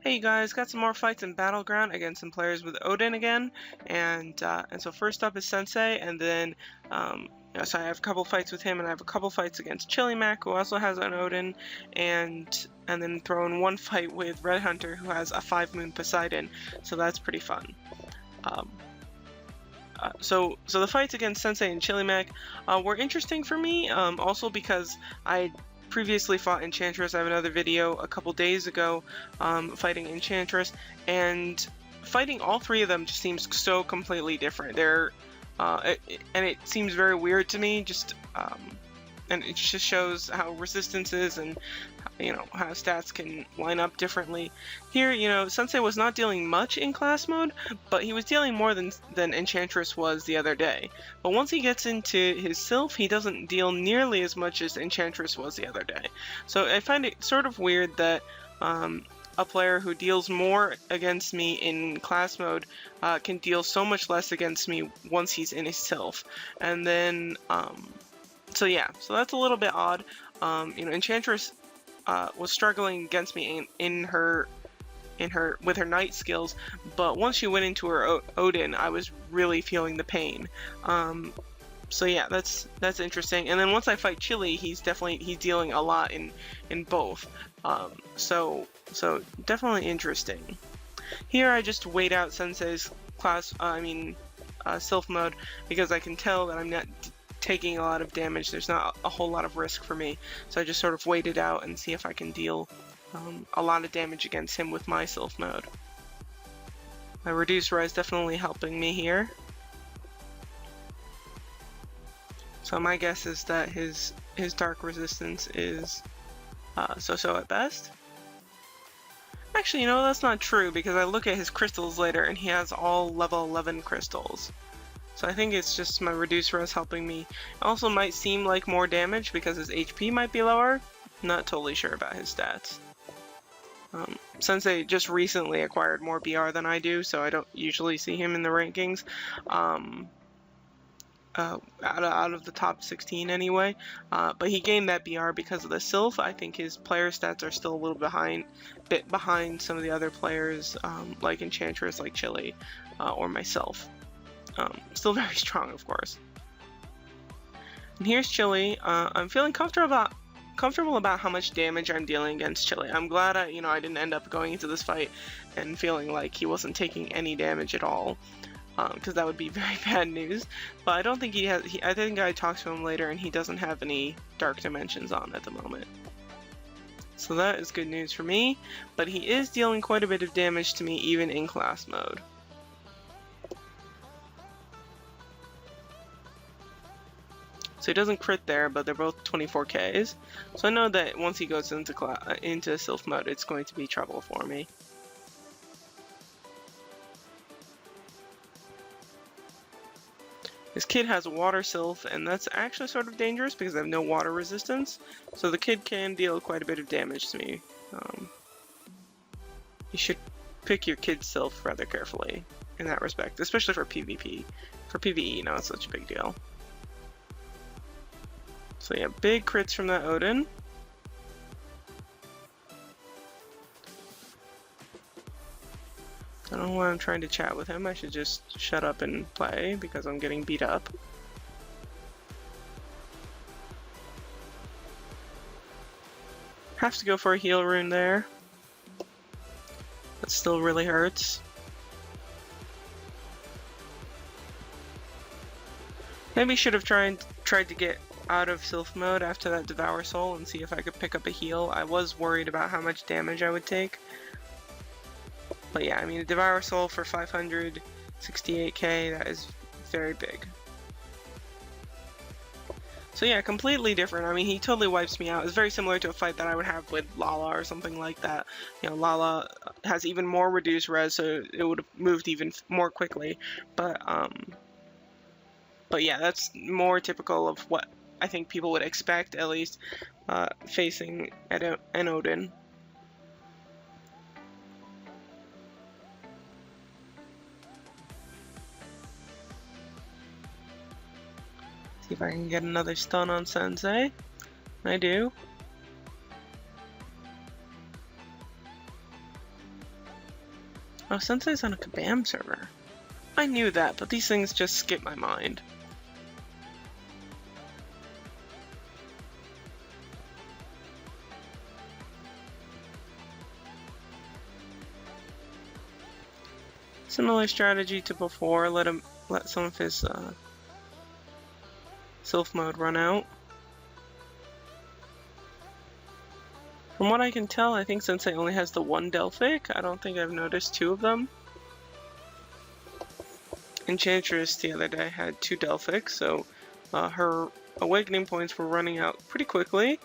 Hey guys, got some more fights in Battleground against some players with Odin again, and so first up is Sensei, and then so I have a couple fights with him, and I have a couple fights against Chilimack, who also has an Odin, and then throw in one fight with Redhunter, who has a 5-moon Poseidon, so that's pretty fun. So the fights against Sensei and Chilimack were interesting for me, also because I previously fought Enchantress. I have another video a couple days ago fighting Enchantress, and fighting all three of them just seems so completely different. And it seems very weird to me, and it just shows how resistance is and how stats can line up differently. Here, Sensei was not dealing much in class mode, but he was dealing more than Enchantress was the other day. But once he gets into his Sylph, he doesn't deal nearly as much as Enchantress was the other day. So I find it sort of weird that a player who deals more against me in class mode can deal so much less against me once he's in his Sylph. And then, so that's a little bit odd. Enchantress was struggling against me with her knight skills, but once she went into her Odin, I was really feeling the pain. So yeah, that's interesting. And then once I fight Chili, he's dealing a lot in both. So definitely interesting. Here I just wait out Sensei's Sylph mode, because I can tell that I'm not taking a lot of damage. There's not a whole lot of risk for me, so I just sort of wait it out and see if I can deal a lot of damage against him with my Sylph mode. My reduced res definitely helping me here. So my guess is that his dark resistance is so-so at best. Actually, that's not true, because I look at his crystals later and he has all level 11 crystals. So I think it's just my reduced res helping me. It also might seem like more damage because his HP might be lower. Not totally sure about his stats. Sensei just recently acquired more BR than I do, so I don't usually see him in the rankings. Out of the top 16 anyway. But he gained that BR because of the Sylph. I think his player stats are still a little bit behind some of the other players, like Enchantress, like Chili, or myself. Still very strong, of course. And here's Chili. I'm feeling comfortable about how much damage I'm dealing against Chili. I'm glad I didn't end up going into this fight and feeling like he wasn't taking any damage at all, because that would be very bad news. But I don't think he has. I think I talked to him later, and he doesn't have any dark dimensions on at the moment. So that is good news for me. But he is dealing quite a bit of damage to me even in class mode. So he doesn't crit there, but they're both 24Ks. So I know that once he goes into Sylph mode, it's going to be trouble for me. This kid has a water Sylph, and that's actually sort of dangerous because I have no water resistance. So the kid can deal quite a bit of damage to me. You should pick your kid's Sylph rather carefully in that respect, especially for PvP. For PvE, not such a big deal. So yeah, big crits from that Odin. I don't know why I'm trying to chat with him. I should just shut up and play because I'm getting beat up. Have to go for a heal rune there. That still really hurts. Maybe should have tried to get out of Sylph mode after that Devour Soul and see if I could pick up a heal. I was worried about how much damage I would take. But yeah, a Devour Soul for 568k, that is very big. So yeah, completely different. He totally wipes me out. It's very similar to a fight that I would have with Lala or something like that. Lala has even more reduced res, so it would have moved even more quickly. But yeah, that's more typical of what I think people would expect, at least, facing an Odin. See if I can get another stun on Sensei. I do. Oh, Sensei's on a Kabam server. I knew that, but these things just skip my mind. Similar strategy to before, let some of his Sylph mode run out. From what I can tell, I think Sensei only has the one Delphic. I don't think I've noticed two of them. Enchantress the other day had two Delphics, so her awakening points were running out pretty quickly.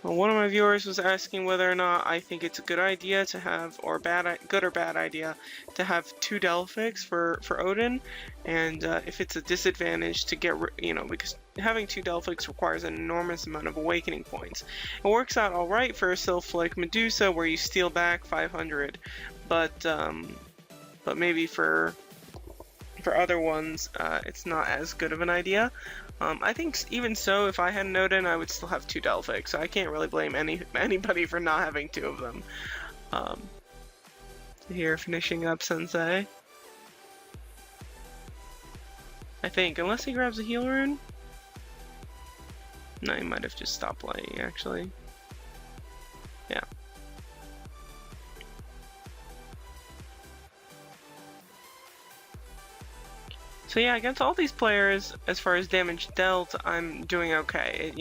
One of my viewers was asking whether or not I think it's a good idea to have, or good or bad idea, to have two Delphics for Odin, and if it's a disadvantage to get, because having two Delphics requires an enormous amount of awakening points. It works out alright for a Sylph like Medusa, where you steal back 500, but maybe for other ones, it's not as good of an idea. I think even so, if I had an Odin, I would still have two Delphics, so I can't really blame anybody for not having two of them. Here, finishing up Sensei. I think, unless he grabs a heal rune? No, he might have just stopped playing, actually. Yeah. So yeah, against all these players, as far as damage dealt, I'm doing okay.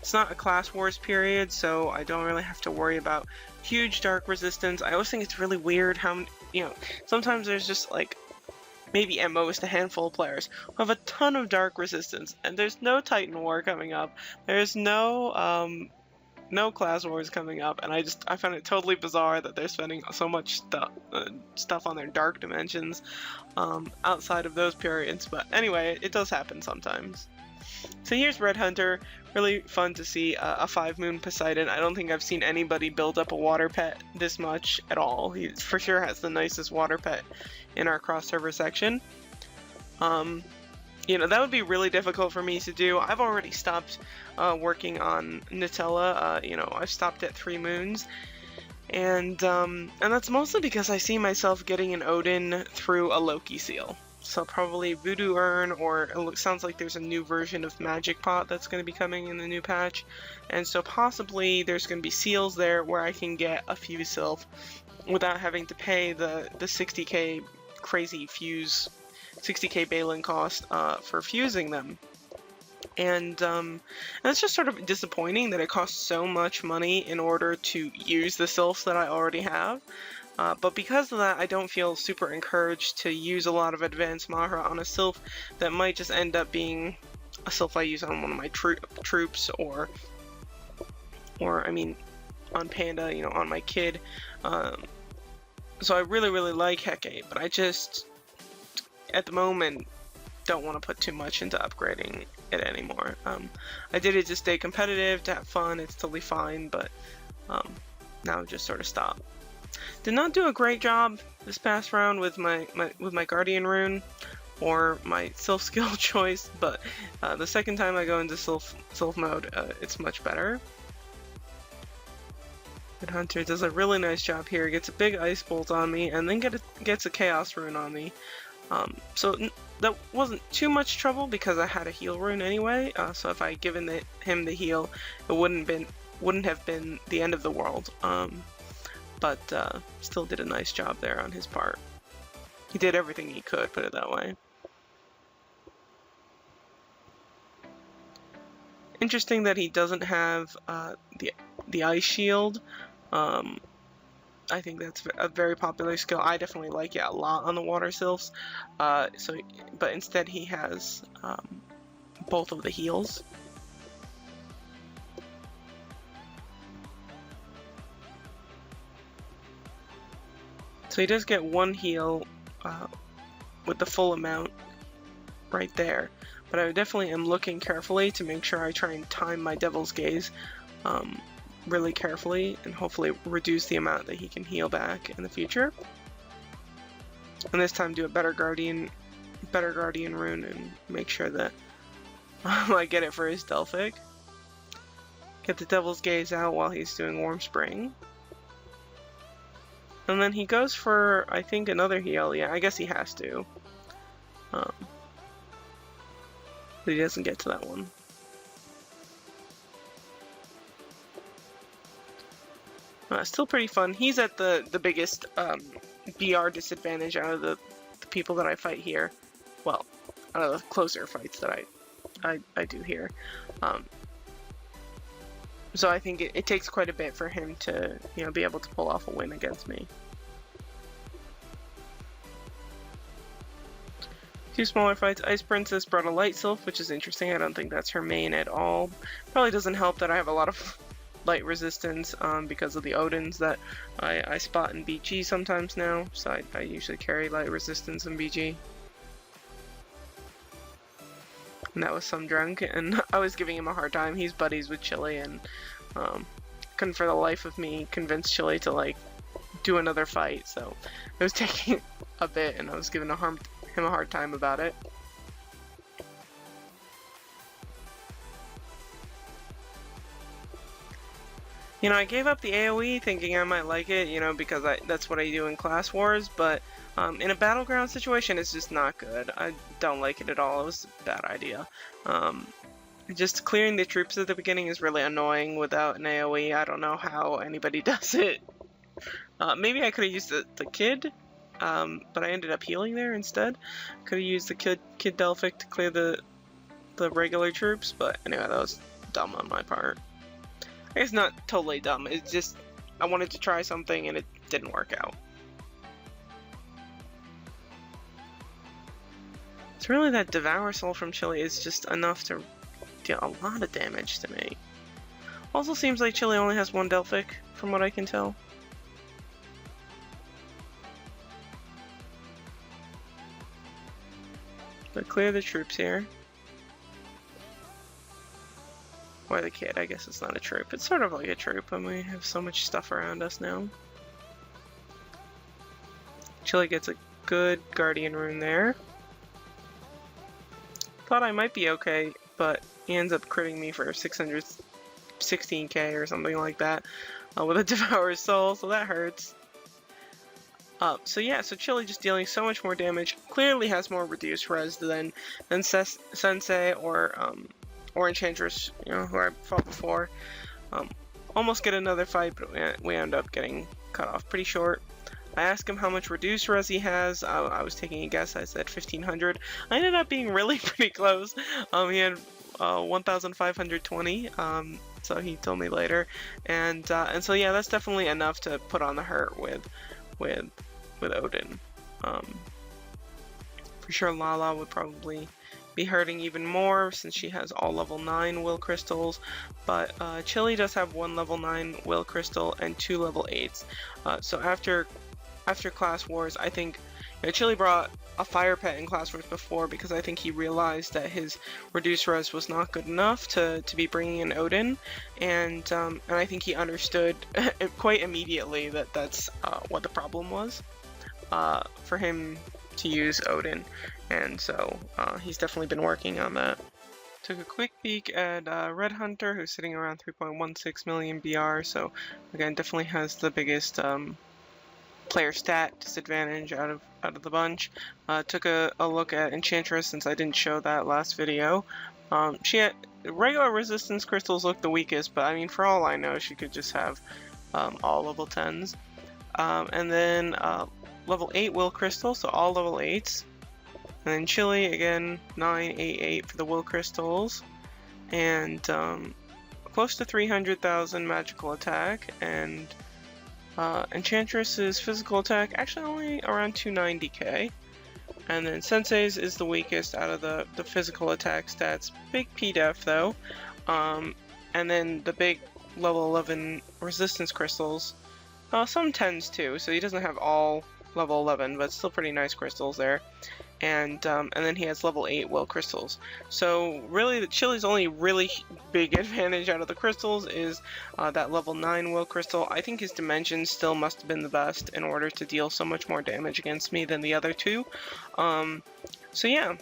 It's not a class wars period, so I don't really have to worry about huge dark resistance. I always think it's really weird how, sometimes there's just like, maybe at most a handful of players who have a ton of dark resistance, and there's no Titan War coming up. There's no class wars coming up, and I find it totally bizarre that they're spending so much stuff on their dark dimensions outside of those periods. But anyway, it does happen sometimes. So here's Redhunter. Really fun to see a 5-moon Poseidon. I don't think I've seen anybody build up a water pet this much at all. He for sure has the nicest water pet in our cross-server section. That would be really difficult for me to do. I've already stopped working on Nutella. I've stopped at 3 moons. And that's mostly because I see myself getting an Odin through a Loki seal. So probably Voodoo Urn, or it sounds like there's a new version of Magic Pot that's going to be coming in the new patch. And so possibly there's going to be seals there where I can get a Fuse Sylph without having to pay the 60k crazy fuse, 60k Balin cost for fusing them. And it's just sort of disappointing that it costs so much money in order to use the Sylphs that I already have. But because of that, I don't feel super encouraged to use a lot of Advanced Mahra on a Sylph that might just end up being a Sylph I use on one of my troops, or I mean, on Panda, on my kid. So I really, really like Hecate, but I just, at the moment, don't want to put too much into upgrading it anymore. I did it to stay competitive, to have fun, it's totally fine, but now just sort of stop. Did not do a great job this past round with my Guardian rune or my Sylph skill choice, but the second time I go into Sylph mode, it's much better. Redhunter does a really nice job here, gets a big ice bolt on me, and then gets a chaos rune on me. So that wasn't too much trouble because I had a heal rune anyway, so if I had given him the heal, it wouldn't have been the end of the world. But still did a nice job there on his part. He did everything he could, put it that way. Interesting that he doesn't have the ice shield. I think that's a very popular skill. I definitely like it a lot on the water sylphs. But instead he has both of the heals. So he does get one heal with the full amount right there. But I definitely am looking carefully to make sure I try and time my Devil's Gaze really carefully and hopefully reduce the amount that he can heal back in the future. And this time do a better Guardian rune and make sure that I get it for his Delphic. Get the Devil's Gaze out while he's doing Warm Spring. And then he goes for, I think, another heal. Yeah, I guess he has to. But he doesn't get to that one. Still pretty fun. He's at the biggest BR disadvantage out of the people that I fight here. Well, out of the closer fights that I do here. So I think it takes quite a bit for him to, you know, be able to pull off a win against me. Two smaller fights. Ice Princess brought a Light Sylph, which is interesting. I don't think that's her main at all. Probably doesn't help that I have a lot of light resistance because of the Odins that I spot in BG sometimes now. So I usually carry light resistance in BG. And that was some drunk, and I was giving him a hard time. He's buddies with Chili, and couldn't for the life of me convince Chili to like do another fight. So it was taking a bit, and I was giving him a hard time about it. You know, I gave up the AoE thinking I might like it, you know, because that's what I do in Class Wars, but in a battleground situation, it's just not good. I don't like it at all. It was a bad idea. Just clearing the troops at the beginning is really annoying without an AoE. I don't know how anybody does it. Maybe I could have used the kid, but I ended up healing there instead. Could have used the kid Delphic to clear the regular troops, but anyway, that was dumb on my part. I guess not totally dumb, it's just I wanted to try something and it didn't work out. It's really that Devour Soul from Chili is just enough to deal a lot of damage to me. Also seems like Chili only has one Delphic, from what I can tell. But clear the troops here. Or the kid, I guess it's not a troop. It's sort of like a troop, and we have so much stuff around us now. Chili gets a good Guardian rune there. Thought I might be okay, but he ends up critting me for 616k or something like that with a Devourer's Soul, so that hurts. So yeah, so Chili just dealing so much more damage. Clearly has more reduced res than Sensei or Enchantress, you know, who I fought before. Almost get another fight, but we end up getting cut off pretty short. I asked him how much reduced res he has. I was taking a guess. I said 1500. I ended up being really pretty close. He had 1520. So he told me later, and so yeah, that's definitely enough to put on the hurt with Odin. For sure, Lala would probably be hurting even more since she has all level 9 will crystals, but Chili does have 1 level 9 will crystal and 2 level 8s. So after Class Wars, I think, you know, Chili brought a fire pet in Class Wars before because I think he realized that his reduced res was not good enough to be bringing in Odin, and I think he understood quite immediately that that's what the problem was for him to use Odin, and so he's definitely been working on that. Took a quick peek at Redhunter, who's sitting around 3.16 million BR, so again definitely has the biggest player stat disadvantage out of the bunch. Took a look at Enchantress since I didn't show that last video. She had regular resistance crystals look the weakest, but I mean, for all I know, she could just have all level 10s. And then level 8 will crystal, so all level 8s. And then Chili again 988 for the will crystals, and close to 300,000 magical attack, and Enchantress's physical attack actually only around 290k. And then Sensei's is the weakest out of the physical attack stats. Big P-Def though. And then the big level 11 resistance crystals. Some 10s too, so he doesn't have all level 11, but still pretty nice crystals there. And then he has level 8 will crystals. So really, the Chili's only really big advantage out of the crystals is that level 9 will crystal. I think his dimensions still must have been the best in order to deal so much more damage against me than the other two. So yeah,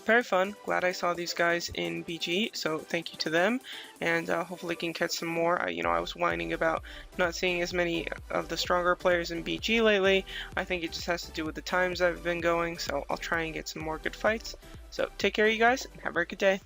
very fun. Glad I saw these guys in BG, so thank you to them, and hopefully can catch some more. I was whining about not seeing as many of the stronger players in BG lately. I think it just has to do with the times I've been going, so I'll try and get some more good fights. So take care, you guys, and have a good day.